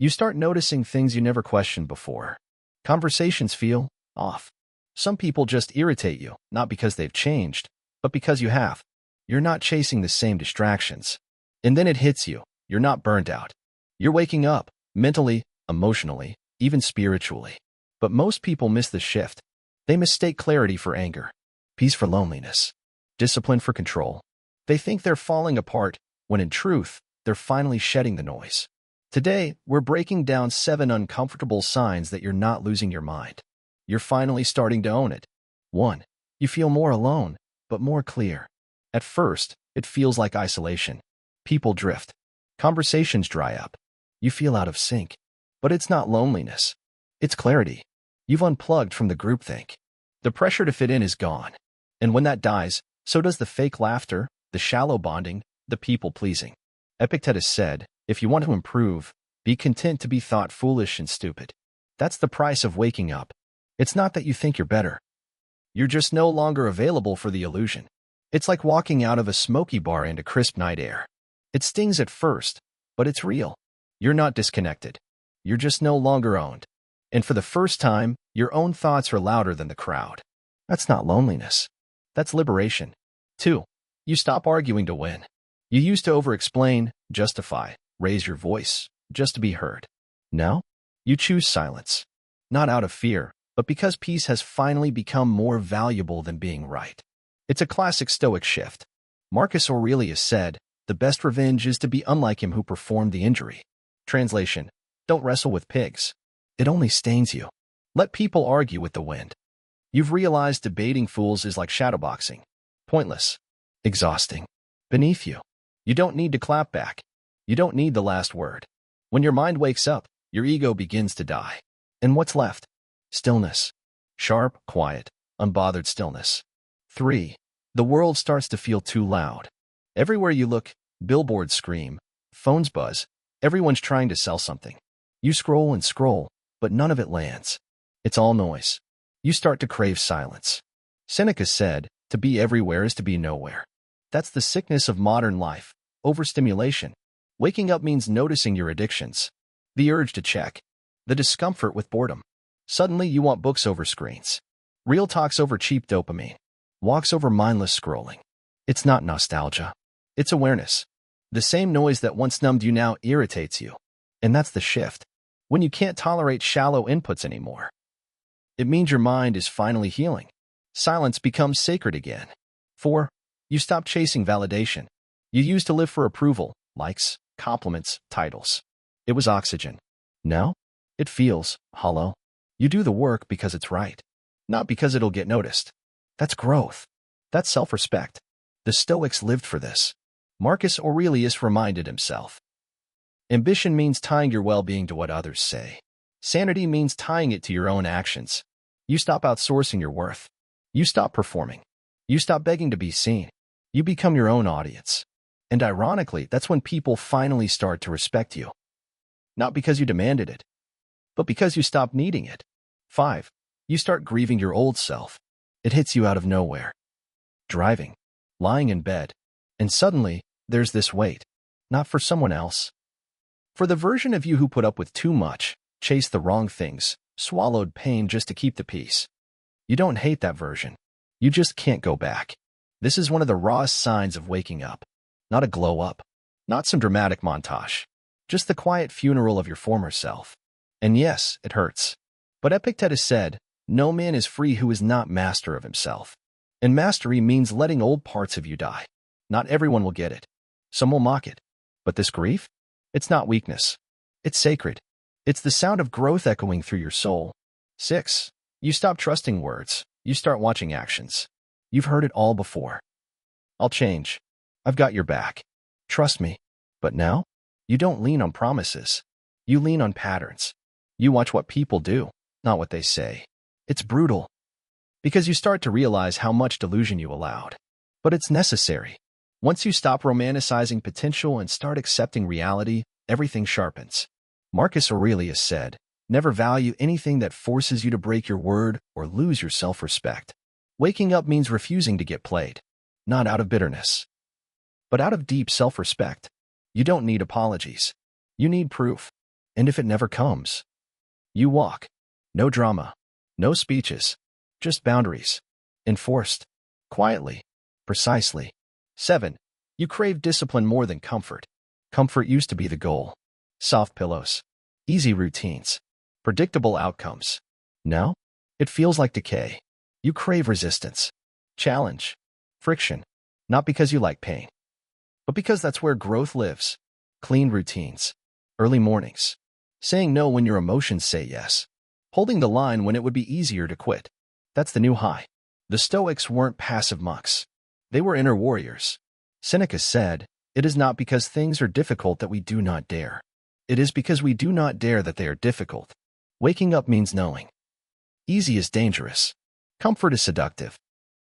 You start noticing things you never questioned before. Conversations feel off. Some people just irritate you, not because they've changed, but because you have. You're not chasing the same distractions. And then it hits you. You're not burned out. You're waking up, mentally, emotionally, even spiritually. But most people miss the shift. They mistake clarity for anger, peace for loneliness, discipline for control. They think they're falling apart, when in truth, they're finally shedding the noise. Today, we're breaking down 7 uncomfortable signs that you're not losing your mind. You're finally starting to own it. 1. You feel more alone, but more clear. At first, it feels like isolation. People drift. Conversations dry up. You feel out of sync. But it's not loneliness. It's clarity. You've unplugged from the groupthink. The pressure to fit in is gone. And when that dies, so does the fake laughter, the shallow bonding, the people-pleasing. Epictetus said, if you want to improve, be content to be thought foolish and stupid. That's the price of waking up. It's not that you think you're better. You're just no longer available for the illusion. It's like walking out of a smoky bar into crisp night air. It stings at first, but it's real. You're not disconnected. You're just no longer owned. And for the first time, your own thoughts are louder than the crowd. That's not loneliness. That's liberation. 2. You stop arguing to win. You used to over-explain, justify, raise your voice, just to be heard. Now, you choose silence. Not out of fear, but because peace has finally become more valuable than being right. It's a classic stoic shift. Marcus Aurelius said, the best revenge is to be unlike him who performed the injury. Translation: don't wrestle with pigs. It only stains you. Let people argue with the wind. You've realized debating fools is like shadowboxing. Pointless. Exhausting. Beneath you. You don't need to clap back. You don't need the last word. When your mind wakes up, your ego begins to die. And what's left? Stillness. Sharp, quiet, unbothered stillness. 3. The world starts to feel too loud. Everywhere you look, billboards scream, phones buzz, everyone's trying to sell something. You scroll and scroll, but none of it lands. It's all noise. You start to crave silence. Seneca said, to be everywhere is to be nowhere. That's the sickness of modern life, overstimulation. Waking up means noticing your addictions. The urge to check. The discomfort with boredom. Suddenly you want books over screens. Real talks over cheap dopamine. Walks over mindless scrolling. It's not nostalgia. It's awareness. The same noise that once numbed you now irritates you. And that's the shift. When you can't tolerate shallow inputs anymore. It means your mind is finally healing. Silence becomes sacred again. 4. You stop chasing validation. You used to live for approval, likes, compliments, titles. It was oxygen. Now, it feels hollow. You do the work because it's right, not because it'll get noticed. That's growth. That's self-respect. The Stoics lived for this. Marcus Aurelius reminded himself. Ambition means tying your well-being to what others say. Sanity means tying it to your own actions. You stop outsourcing your worth. You stop performing. You stop begging to be seen. You become your own audience. And ironically, that's when people finally start to respect you. Not because you demanded it, but because you stopped needing it. 5. You start grieving your old self. It hits you out of nowhere. Driving, lying in bed, and suddenly, there's this weight. Not for someone else. For the version of you who put up with too much, chased the wrong things, swallowed pain just to keep the peace. You don't hate that version. You just can't go back. This is one of the rawest signs of waking up. Not a glow up. Not some dramatic montage. Just the quiet funeral of your former self. And yes, it hurts. But Epictetus said, no man is free who is not master of himself. And mastery means letting old parts of you die. Not everyone will get it. Some will mock it. But this grief? It's not weakness. It's sacred. It's the sound of growth echoing through your soul. 6. You stop trusting words. You start watching actions. You've heard it all before. I'll change. I've got your back. Trust me. But now, you don't lean on promises. You lean on patterns. You watch what people do, not what they say. It's brutal. Because you start to realize how much delusion you allowed. But it's necessary. Once you stop romanticizing potential and start accepting reality, everything sharpens. Marcus Aurelius said, never value anything that forces you to break your word or lose your self-respect. Waking up means refusing to get played. Not out of bitterness, but out of deep self-respect. You don't need apologies. You need proof. And if it never comes, you walk. No drama, no speeches, just boundaries. Enforced. Quietly. Precisely. 7. You crave discipline more than comfort. Comfort used to be the goal. Soft pillows. Easy routines. Predictable outcomes. Now, it feels like decay. You crave resistance. Challenge. Friction. Not because you like pain, but because that's where growth lives. Clean routines. Early mornings. Saying no when your emotions say yes. Holding the line when it would be easier to quit. That's the new high. The Stoics weren't passive monks. They were inner warriors. Seneca said, "It is not because things are difficult that we do not dare. It is because we do not dare that they are difficult." Waking up means knowing. Easy is dangerous. Comfort is seductive.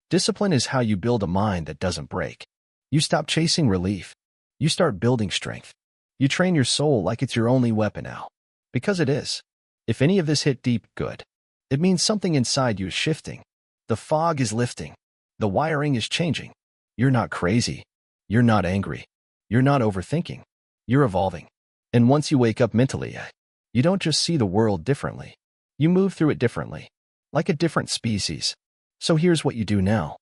Discipline is how you build a mind that doesn't break. You stop chasing relief. You start building strength. You train your soul like it's your only weapon now. Because it is. If any of this hit deep, good. It means something inside you is shifting. The fog is lifting. The wiring is changing. You're not crazy. You're not angry. You're not overthinking. You're evolving. And once you wake up mentally, you don't just see the world differently. You move through it differently. Like a different species. So here's what you do now.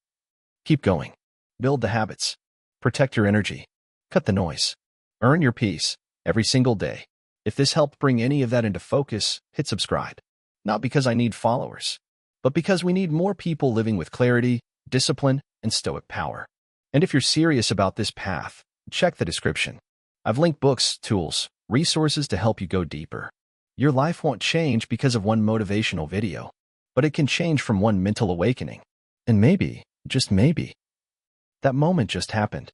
Keep going. Build the habits. Protect your energy. Cut the noise. Earn your peace every single day. If this helped bring any of that into focus, hit subscribe. Not because I need followers, but because we need more people living with clarity, discipline, and stoic power. And if you're serious about this path, check the description. I've linked books, tools, resources to help you go deeper. Your life won't change because of one motivational video, but it can change from one mental awakening. And maybe, just maybe, that moment just happened.